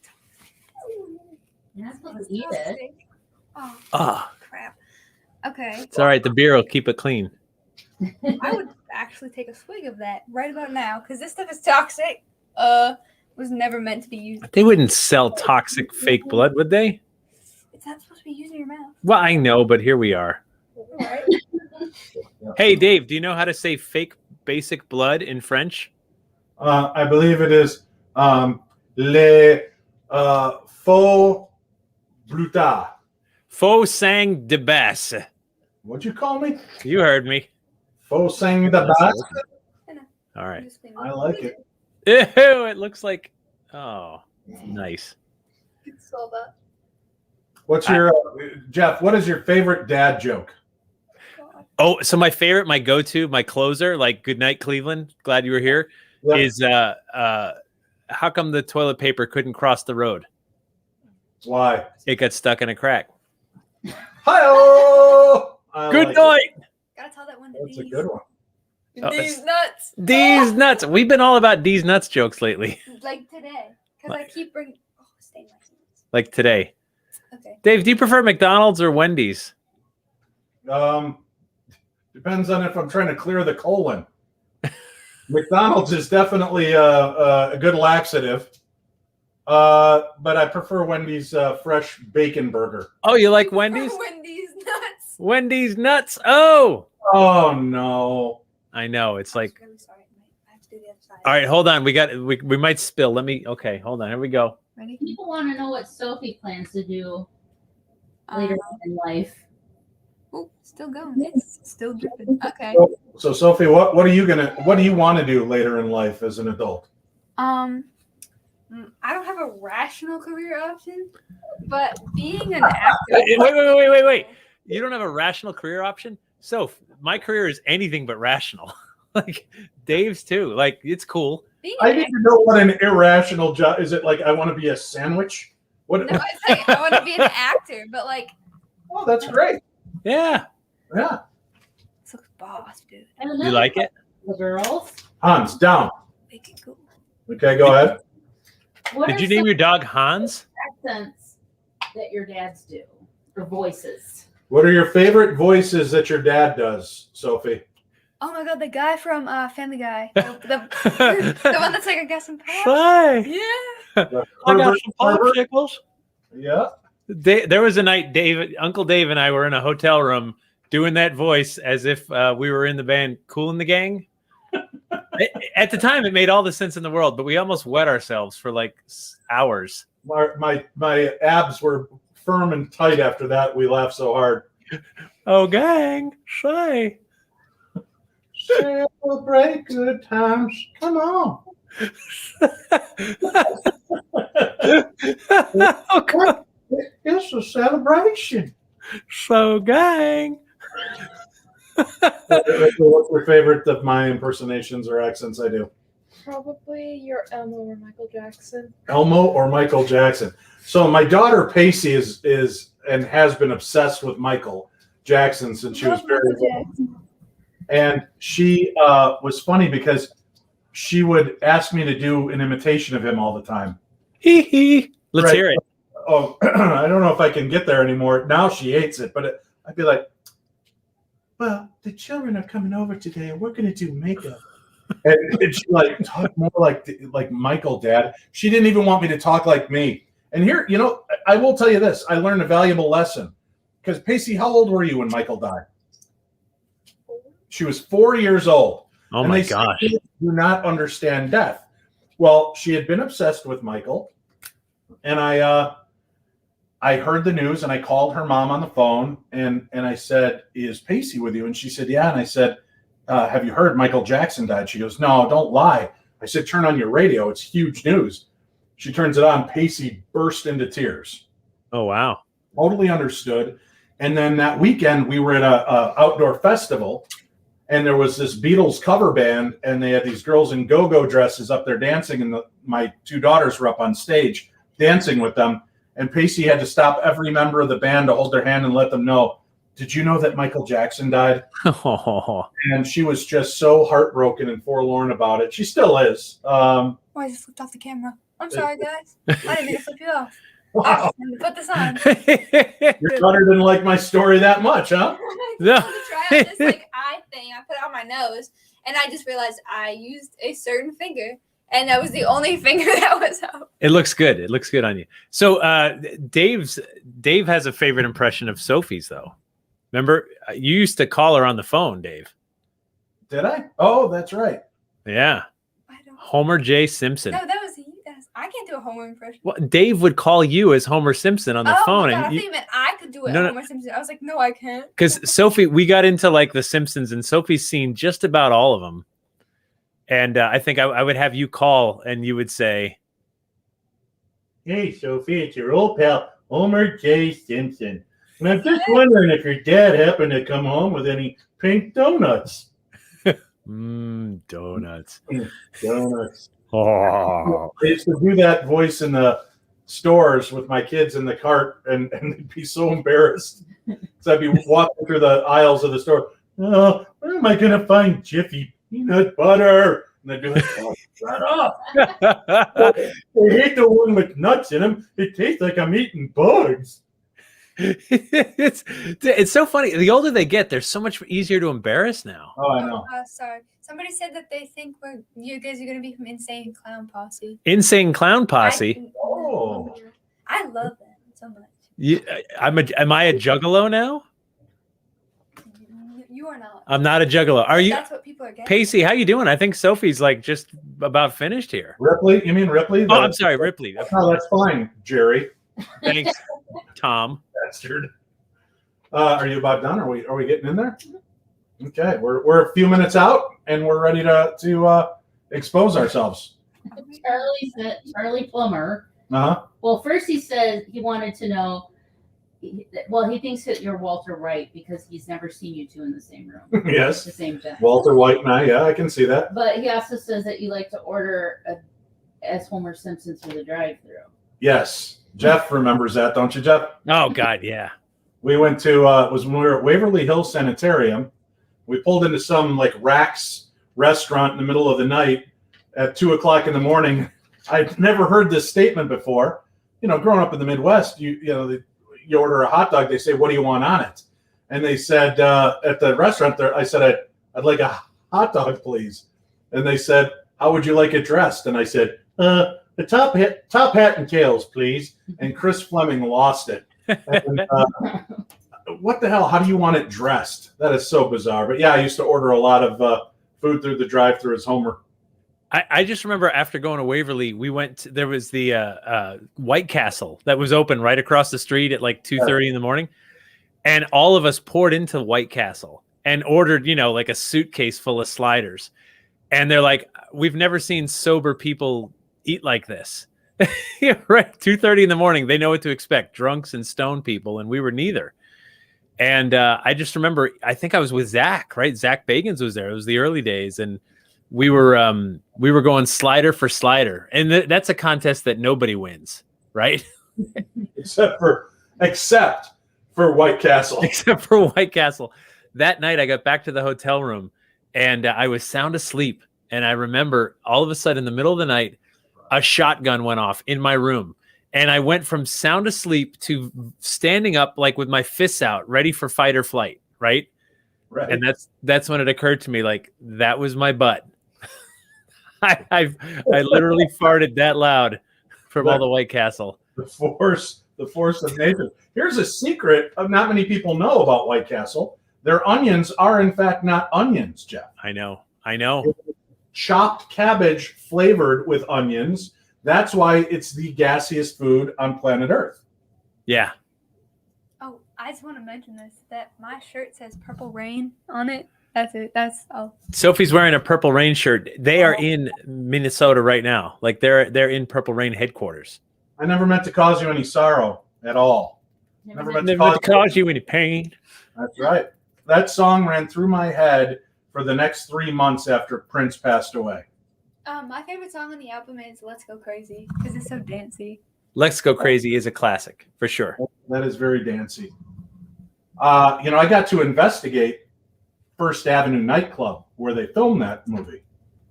You're not supposed to eat it. Oh, Ah. crap. Okay. It's all right. The beer will keep it clean. I would actually take a swig of that right about now because this stuff is toxic. Was never meant to be used. They wouldn't sell toxic fake blood, would they? It's not supposed to be used in your mouth. Well, I know, but here we are. Right? Hey, Dave, do you know how to say fake basic blood in French? I believe it is les faux brutas. Faux sang de basse. What'd you call me? You heard me. Faux sang de basse? All right. I like it. Ew, it looks like. Oh, nice. You saw that. What's your Jeff? What is your favorite dad joke? Oh, so my favorite, my go-to, my closer, like "Good night, Cleveland. Glad you were here." Yep. Is how come the toilet paper couldn't cross the road? Why? It got stuck in a crack. Hi-oh! Good night. Gotta tell that one to That's a these. good one. Oh, These nuts. These nuts. We've been all about these nuts jokes lately. Like today. Because I keep bringing. Oh, stay my hands. Like today. Okay. Dave, do you prefer McDonald's or Wendy's? Depends on if I'm trying to clear the colon. McDonald's is definitely a good laxative, but I prefer Wendy's fresh bacon burger. Oh, you like Wendy's? Wendy's nuts. Wendy's nuts. Oh, Oh no! I know. It's like, I'm really sorry. I have to do the other side. all right, hold on. We might spill. Let me. Okay, hold on. Here we go. Ready? People want to know what Sophie plans to do later in life. Oh, still going. It's still dripping. Okay. So Sophie, what do you want to do later in life as an adult? I don't have a rational career option, but being an actor. Wait. You don't have a rational career option? So my career is anything but rational. Like Dave's too. Like it's cool. I need to know what an irrational job is. It like I want to be a sandwich? What? No, I say I want to be an actor, but like. Oh, that's great. Yeah. Yeah. This looks boss, dude. And You like it? The girls. Hans, down. Make it cool. Okay, go ahead. What Did are you name some your dog Hans? accents that your dads do or voices? What are your favorite voices that your dad does, Sophie? Oh my god, the guy from Family Guy. The one that's like, I got some pops. Hi. Yeah. I got Herbert- some Herbert? popsicles. Yeah. There was a night Uncle Dave and I were in a hotel room doing that voice as if we were in the band Kool and the Gang. At the time, it made all the sense in the world, but we almost wet ourselves for like hours. My abs were firm and tight after that. We laughed so hard. Oh, gang, say. Celebrate good times. Come on. Oh, God. It's a celebration. So, gang. What's your favorite of my impersonations or accents I do? Probably your Elmo or Michael Jackson. Elmo or Michael Jackson. So my daughter Pacey is and has been obsessed with Michael Jackson since she was very little. And she was funny because she would ask me to do an imitation of him all the time. Hee hee. Let's hear it. Oh, I don't know if I can get there anymore. Now she hates it, but I'd be like, well, the children are coming over today and we're going to do makeup. And she like talk more like Michael, Dad. She didn't even want me to talk like me. And here, I will tell you this. I learned a valuable lesson. Because Pacey, how old were you when Michael died? She was 4 years old. Oh, And my they said, gosh. "Kids do not understand death." Well, she had been obsessed with Michael. And I heard the news and I called her mom on the phone and I said, "Is Pacey with you?" And she said, "Yeah." And I said, "Have you heard Michael Jackson died?" She goes, "No, don't lie." I said, "Turn on your radio. It's huge news." She turns it on. Pacey burst into tears. Oh, wow. Totally understood. And then that weekend we were at a outdoor festival and there was this Beatles cover band and they had these girls in go-go dresses up there dancing and my two daughters were up on stage dancing with them. And Pacey had to stop every member of the band to hold their hand and let them know, "Did you know that Michael Jackson died?" Oh, And she was just so heartbroken and forlorn about it. She still is. Why I just flipped off the camera? I'm sorry, guys. I didn't mean to flip you off. Wow. Put this on. Your daughter didn't like my story that much, huh? No. To try out this like eye thing, I put it on my nose, and I just realized I used a certain finger, and that was the only finger that was out. It looks good. It looks good on you. So Dave has a favorite impression of Sophie's, though. Remember, you used to call her on the phone, Dave. Did I? Oh, that's right. Yeah. I don't. Homer J. Simpson. No, that was you. I can't do a Homer impression. Well, Dave would call you as Homer Simpson on the phone. My God, and I thought you meant I could do it. No, no. Homer Simpson. I was like, no, I can't. Because Sophie, we got into like the Simpsons, and Sophie's seen just about all of them. And I think I would have you call, and you would say, "Hey, Sophie, it's your old pal, Homer J. Simpson. And I'm just wondering if your dad happened to come home with any pink donuts." Donuts. Donuts. Oh. I used to do that voice in the stores with my kids in the cart, and they'd be so embarrassed. So I'd be walking through the aisles of the store. "Oh, where am I going to find Jiffy peanut butter?" And they'd be like, "Oh, shut up. I hate the one with nuts in them. It tastes like I'm eating bugs." It's so funny. The older they get, they're so much easier to embarrass now. Oh, I know. Sorry. Somebody said that they think you guys are going to be from Insane Clown Posse. Insane Clown Posse. Oh. I love that so much. Am I a juggalo now? You are not. I'm not a juggalo. Are you? That's what people are getting. Pacey, how you doing? I think Sophie's like just about finished here. Ripley? You mean Ripley? Oh, I'm sorry, Ripley. Oh, that's fine, Jerry. Thanks, Tom. Bastard. Are you about done? Are we getting in there? Okay, we're a few minutes out, and we're ready to expose ourselves. Charlie Plummer. Uh-huh. Well, first he said he wanted to know. Well, he thinks that you're Walter White because he's never seen you two in the same room. Yes. The same time. Walter White and I, yeah, I can see that. But he also says that you like to order as Homer Simpson through the drive-through. Yes. Jeff remembers that, don't you, Jeff? Oh God, yeah. We went to was when we were at Waverly Hills Sanitarium. We pulled into some like Rax restaurant in the middle of the night at 2:00 in the morning. I'd never heard this statement before. You know, growing up in the Midwest, you order a hot dog, they say, "What do you want on it?" And they said at the restaurant there, I said, I'd like a hot dog, please. And they said, "How would you like it dressed?" And I said, "The top hat and tails, please." And Chris Fleming lost it. And, what the hell? How do you want it dressed? That is so bizarre. But yeah, I used to order a lot of food through the drive-thru as Homer. I just remember after going to Waverly, there was the White Castle that was open right across the street at like 2:30 in the morning. And all of us poured into White Castle and ordered, like a suitcase full of sliders. And they're like, "We've never seen sober people eat like this." Yeah, right. 2:30 in the morning. They know what to expect. Drunks and stoned people. And we were neither. And I just remember, I think I was with Zach, right? Zach Bagans was there. It was the early days. And we were going slider for slider. And that's a contest that nobody wins, right? Except for White Castle. Except for White Castle. That night I got back to the hotel room and I was sound asleep. And I remember all of a sudden in the middle of the night, a shotgun went off in my room. And I went from sound asleep to standing up, like with my fists out, ready for fight or flight. Right. Right. And that's when it occurred to me, like, that was my butt. I literally farted that loud from all the White Castle. The force of nature. Here's a secret of not many people know about White Castle. Their onions are in fact not onions, Jeff. I know. Chopped cabbage flavored with onions. That's why it's the gassiest food on planet Earth. Yeah. Oh, I just want to mention this, that my shirt says Purple Rain on it. That's it. That's all. Sophie's wearing a Purple Rain shirt. They are in Minnesota right now. Like they're in Purple Rain headquarters. I never meant to cause you any sorrow at all. Never meant to cause you any pain. That's right. That song ran through my head for the next 3 months after Prince passed away. My favorite song on the album is "Let's Go Crazy" because it's so dancey. "Let's Go Crazy" is a classic for sure. That is very dancey. I got to investigate First Avenue nightclub where they filmed that movie.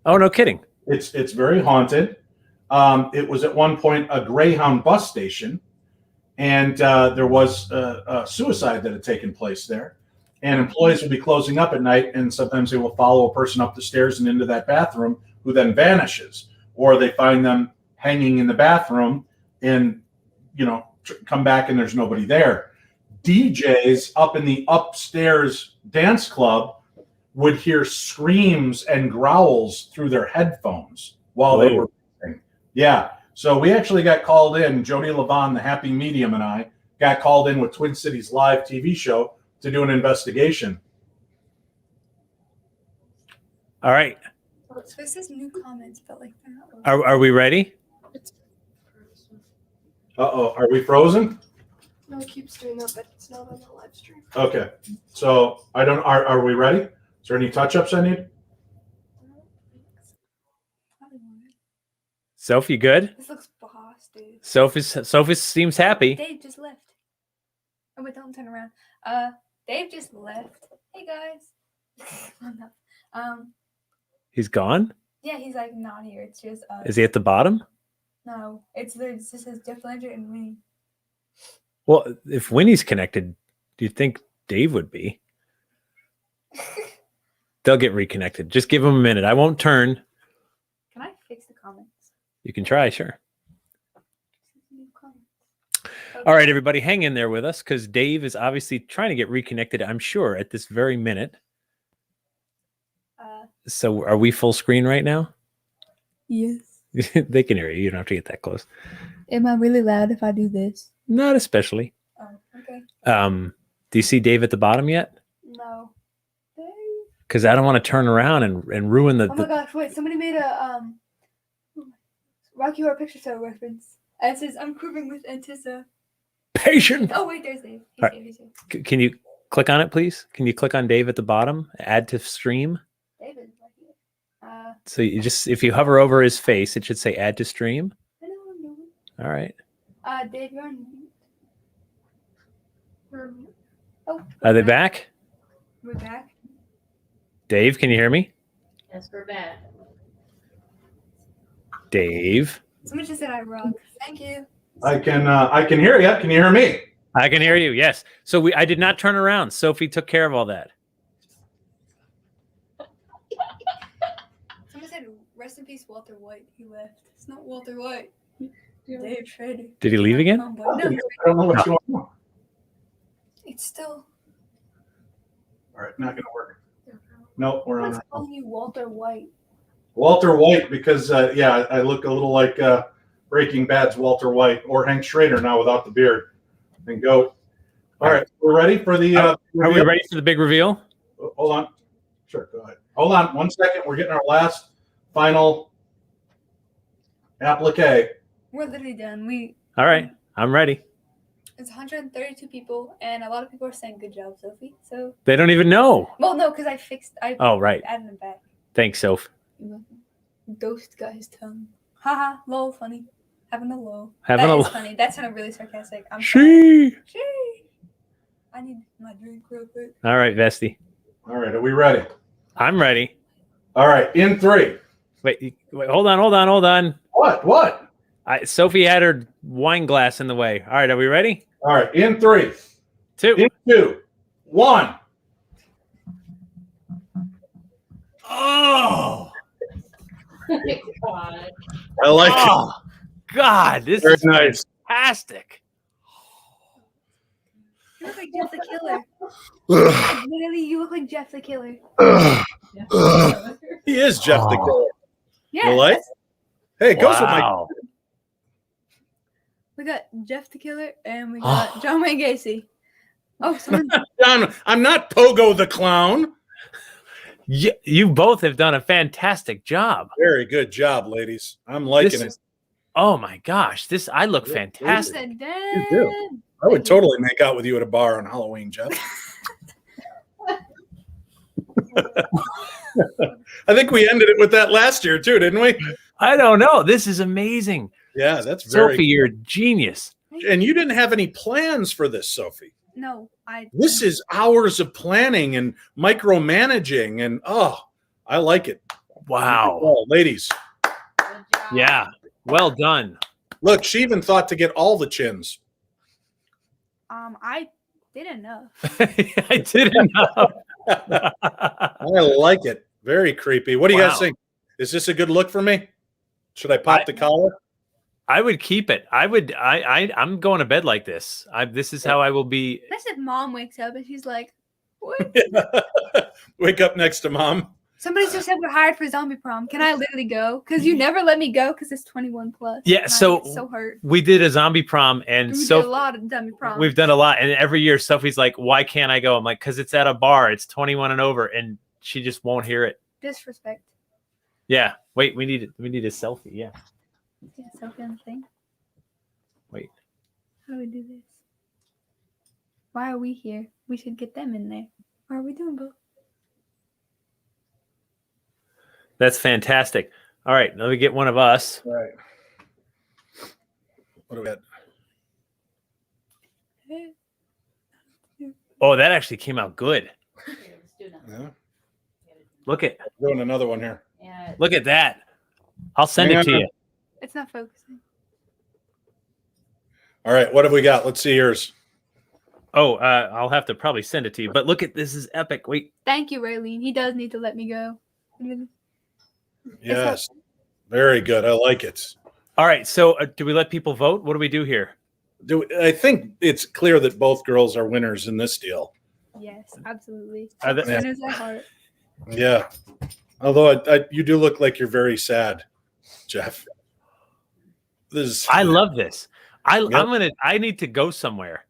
Oh, no kidding. It's very haunted. It was at one point a Greyhound bus station. and there was a suicide that had taken place there. And employees will be closing up at night, and sometimes they will follow a person up the stairs and into that bathroom who then vanishes. Or they find them hanging in the bathroom and, come back and there's nobody there. DJs up in the upstairs dance club would hear screams and growls through their headphones while they were dancing. Yeah. So we actually got called in, Jody Levon, the happy medium, and I got called in with Twin Cities Live TV show to do an investigation. All right. So it says new comments, but like they're not. Are we ready? Uh-oh. Are we frozen? No, it keeps doing that, but it's not on the live stream. Okay. So are we ready? Is there any touch-ups I need? Sophie, good? This looks boss, dude. Sophie seems happy. Dave just left. Oh wait, don't turn around. Dave just left. Hey guys. He's gone? Yeah, he's like not here. It's just Is he at the bottom? No, it just says Jeff Belanger and me. Well, if Winnie's connected, do you think Dave would be? They'll get reconnected. Just give them a minute. I won't turn. Can I fix the comments? You can try, sure. All right, everybody, hang in there with us because Dave is obviously trying to get reconnected, I'm sure, at this very minute. So are we full screen right now? Yes. They can hear you. You don't have to get that close. Am I really loud if I do this? Not especially. Oh, okay. Do you see Dave at the bottom yet? No. Dave. Because I don't want to turn around and ruin the. Oh my gosh! Wait, somebody made a Rocky Horror Picture Show reference. And it says, "I'm proving with Antissa." Patient. Oh wait, there's Dave. He's All right. here. He's here. Can you click on it, please? Can you click on Dave at the bottom? Add to stream. David, right here. So you just, if you hover over his face, it should say add to stream. I know I'm doing. All right. Dave, you're on mute. We're on mute. Oh. Are they back? We're back. Dave, can you hear me? Yes, we're back. Dave. Somebody just said I rock. Thank you. I can hear you. Can you hear me? I can hear you. Yes. So I did not turn around. Sophie took care of all that. Someone said, "Rest in peace, Walter White." He left. It's not Walter White. Dave Schrader. Did he leave again? No, I don't know what's going on. it's still. All right, not going to work. Nope, we're on. What's calling you Walter White? Walter White, because I look a little like Breaking Bad's Walter White, or Hank Schrader now without the beard and goat. All right, we're ready for the. Are we ready for the big reveal? Hold on. Sure, go ahead. Hold on 1 second. We're getting our last final applique. We're literally done. All right, I'm ready. It's 132 people, and a lot of people are saying good job, Sophie. So, They don't even know. well, no, because I Oh, right. added them back. Thanks, Soph. Ghost got his tongue. Haha, lol, funny. Having a low. Having That a is lo- funny. That sounded really sarcastic. I'm sorry. She. I need my drink real quick. All right, Vesti. All right, are we ready? I'm ready. All right, in 3. Wait, hold on. What? Sophie had her wine glass in the way. All right, are we ready? All right, in 3, 2. in 2, 1. Oh. God. I like Oh, God, this Very is nice. fantastic. You look like Jeff the Killer. Ugh, Literally, you look like Jeff the Killer. ugh, ugh. He is Jeff the Killer. Yeah. You like? Hey, it goes with my. Wow. We got Jeff the Killer, and we got John Wayne Gacy. Oh, someone. John, I'm not Pogo the Clown. You both have done a fantastic job. Very good job, ladies. I'm liking it. Oh my gosh, I look Yeah, I fantastic. said, You do. damn. I would totally make out with you at a bar on Halloween, Jeff. I think we ended it with that last year too, didn't we? I don't know. This is amazing. Yeah, that's very. Sophie, you're a genius. And you didn't have any plans for this, Sophie. No, I. This is hours of planning and micromanaging, and I like it. Wow. Well, ladies, Good job. Yeah. Well done. look, she even thought to get all the chins. I did enough. I didn't know. I like it. Very creepy. What do you guys think? Is this a good look for me? Should I pop the collar? I would keep it. I'm going to bed like this. This is how I will be. That's if mom wakes up and she's like, what? Wake up next to mom. Somebody just said we're hired for zombie prom. Can I literally go? Because you never let me go because it's 21 plus. Yeah, And so I get so hurt. we did a zombie prom, and We so did a lot of zombie prom. we've done a lot, and every year Sophie's like, "Why can't I go?" I'm like, "Because it's at a bar. It's 21 and over," and she just won't hear it. Disrespect. Yeah. Wait, we need a selfie. Yeah. Yeah, selfie on the thing. Wait. How do we do this? Why are we here? We should get them in there. Why are we doing both? That's fantastic. All right, let me get one of us. All right. What do we got? Oh, that actually came out good. Yeah. Look at Doing another one here. look at that. I'll send it to you. It's not focusing. All right. What have we got? Let's see yours. Oh, I'll have to probably send it to you. But look at this is epic. Wait. Thank you, Raylene. He does need to let me go. Yes. Very good. I like it. All right. So do we let people vote? What do we do here? I think it's clear that both girls are winners in this deal. Yes, absolutely. Are they- Winners at heart. Yeah. Although you do look like you're very sad, Jeff. I love this. I need to go somewhere.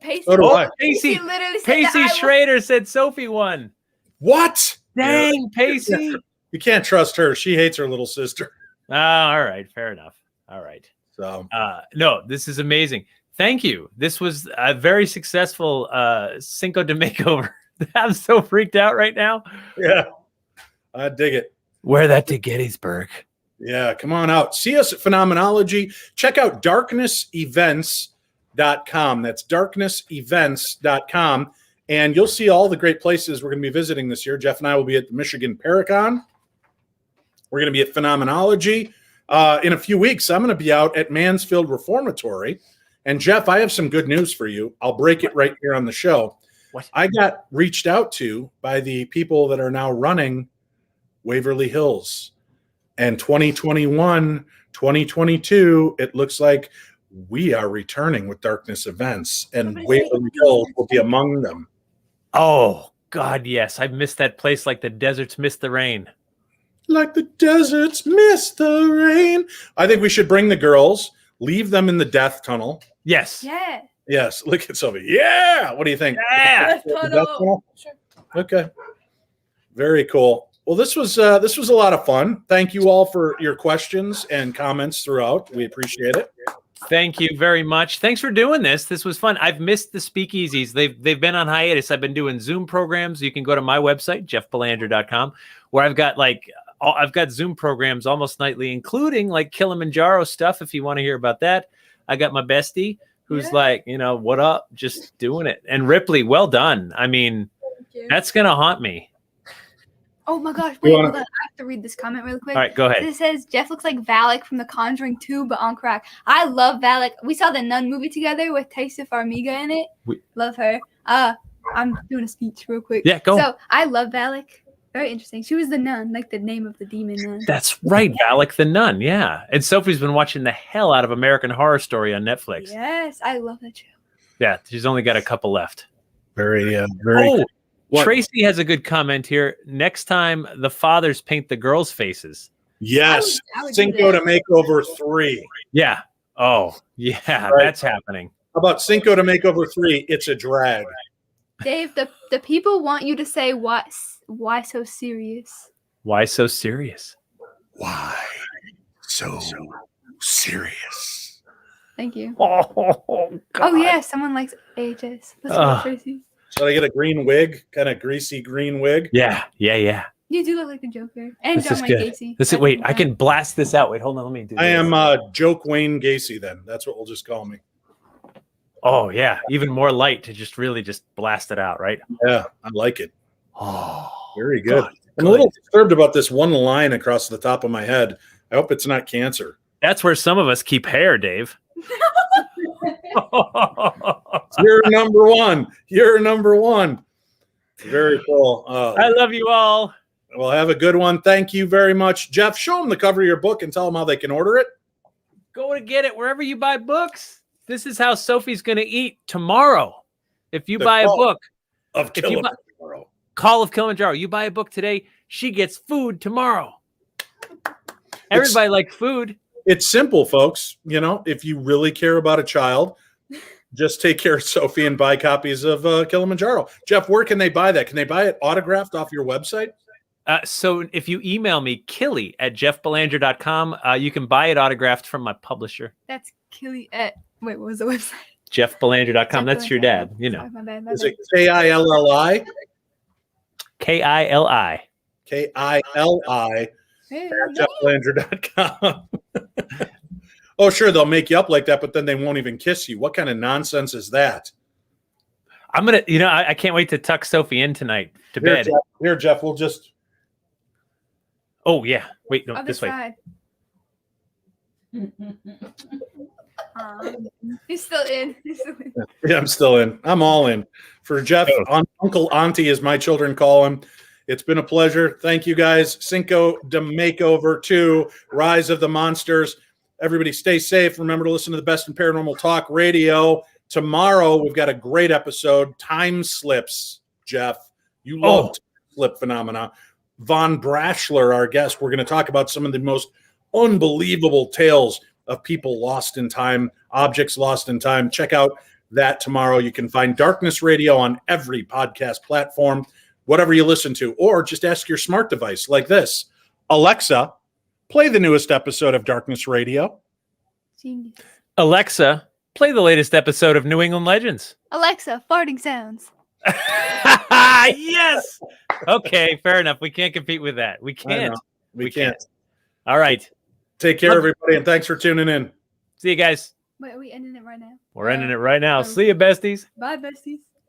Pacey, So do I. Pacey literally said Pacey that Schrader said Sophie won. What? Dang, Pacey. You can't trust her. She hates her little sister. All right, fair enough. All right. So No, this is amazing. Thank you. This was a very successful Cinco de Makeover. I'm so freaked out right now. yeah, I dig it. Wear that to Gettysburg. Yeah, come on out. See us at Phenomenology. Check out darknessevents.com. That's darknessevents.com. And you'll see all the great places we're going to be visiting this year. Jeff and I will be at the Michigan Paracon. We're going to be at Phenomenology. In a few weeks, I'm going to be out at Mansfield Reformatory. And Jeff, I have some good news for you. I'll break it right here on the show. What? I got reached out to by the people that are now running Waverly Hills. And 2021, 2022, it looks like we are returning with Darkness Events. And Waverly Hills will be among them. Oh, God, yes. I've missed that place like the deserts miss the rain. Like the deserts miss the rain. I think we should bring the girls, leave them in the death tunnel. Yes. Yeah. Yes, look at Sophie. Yeah. What do you think? Yeah. The death tunnel? Okay. Very cool. Well, this was a lot of fun. Thank you all for your questions and comments throughout. We appreciate it. Thank you very much. Thanks for doing this. This was fun. I've missed the speakeasies. They've been on hiatus. I've been doing Zoom programs. You can go to my website, jeffbelanger.com, where I've got Zoom programs almost nightly, including like Kilimanjaro stuff. If you want to hear about that, I got my bestie who's like, what up? Just doing it. And Ripley, well done. I mean, that's going to haunt me. Oh my gosh, wait, hold on. I have to read this comment really quick. All right, go ahead. It says, Jeff looks like Valak from The Conjuring 2, but on crack. I love Valak. We saw the Nun movie together with Taissa Farmiga in it. Love her. I'm doing a speech real quick. Yeah, go. So, I love Valak. Very interesting. She was the nun, like the name of the demon nun. That's right, Valak the Nun, yeah. And Sophie's been watching the hell out of American Horror Story on Netflix. Yes, I love that show. Yeah, she's only got a couple left. Very. What? Tracy has a good comment here. Next time, the fathers paint the girls' faces. Yes. I would Cinco do de Makeover 3. Yeah. Oh, yeah, Right. That's happening. How about Cinco de Makeover 3? It's a drag. Dave, the people want you to say why so serious? Why so serious? Why so serious? Thank you. Oh, Oh yeah, someone likes AHS. Let's go, Tracy. Should I get a green wig? Kind of greasy green wig? Yeah. You do look like the Joker. And This is John good. Wayne Gacy. This is, wait, I can blast this out. Wait, hold on. Let me do this. I am Joke Wayne Gacy then. That's what we'll just call me. Oh, yeah. Even more light to just really just blast it out, right? Yeah, I like it. Oh, Very good. God, I'm a little disturbed about this one line across the top of my head. I hope it's not cancer. That's where some of us keep hair, Dave. You're number one. You're number one. Very cool. I love you all. Well, have a good one. Thank you very much. Jeff, show them the cover of your book and tell them how they can order it. Go to get it wherever you buy books. This is how Sophie's going to eat tomorrow. If you buy a book of Kilimanjaro. Call of Kilimanjaro, you buy a book today, she gets food tomorrow. Everybody likes food. It's simple, folks. You know, if you really care about a child, just take care of Sophie and buy copies of Kilimanjaro. Jeff, where can they buy that? Can they buy it autographed off your website? So if you email me, killy@jeffbelanger.com, you can buy it autographed from my publisher. That's Killy at, wait, what was the website? jeffbelanger.com. That's your dad, you know. Sorry, my bad, Is it Killi? Killi. Killi at jeffbelanger.com. Oh, sure, they'll make you up like that, but then they won't even kiss you. What kind of nonsense is that? I'm going to, I can't wait to tuck Sophie in tonight to bed. Here, Jeff, we'll just. Oh, yeah. Wait, no, Other this side. He's still in. Yeah, I'm still in. I'm all in. For Jeff, Uncle Auntie, as my children call him. It's been a pleasure. Thank you, guys. Cinco de Makeover 2, Rise of the Monsters. Everybody stay safe. Remember to listen to the best in paranormal talk radio. Tomorrow, we've got a great episode, Time Slips, Jeff. You love slip phenomena. Von Brashler, our guest, we're going to talk about some of the most unbelievable tales of people lost in time, objects lost in time. Check out that tomorrow. You can find Darkness Radio on every podcast platform, whatever you listen to, or just ask your smart device like this. Alexa, play the newest episode of Darkness Radio. Genius. Alexa, play the latest episode of New England Legends. Alexa, farting sounds. Yes. Okay, fair enough. We can't compete with that. We can't. We can't. All right. Take care, everybody, and thanks for tuning in. See you guys. Wait, are we ending it right now? We're ending it right now. See you, besties. Bye, besties.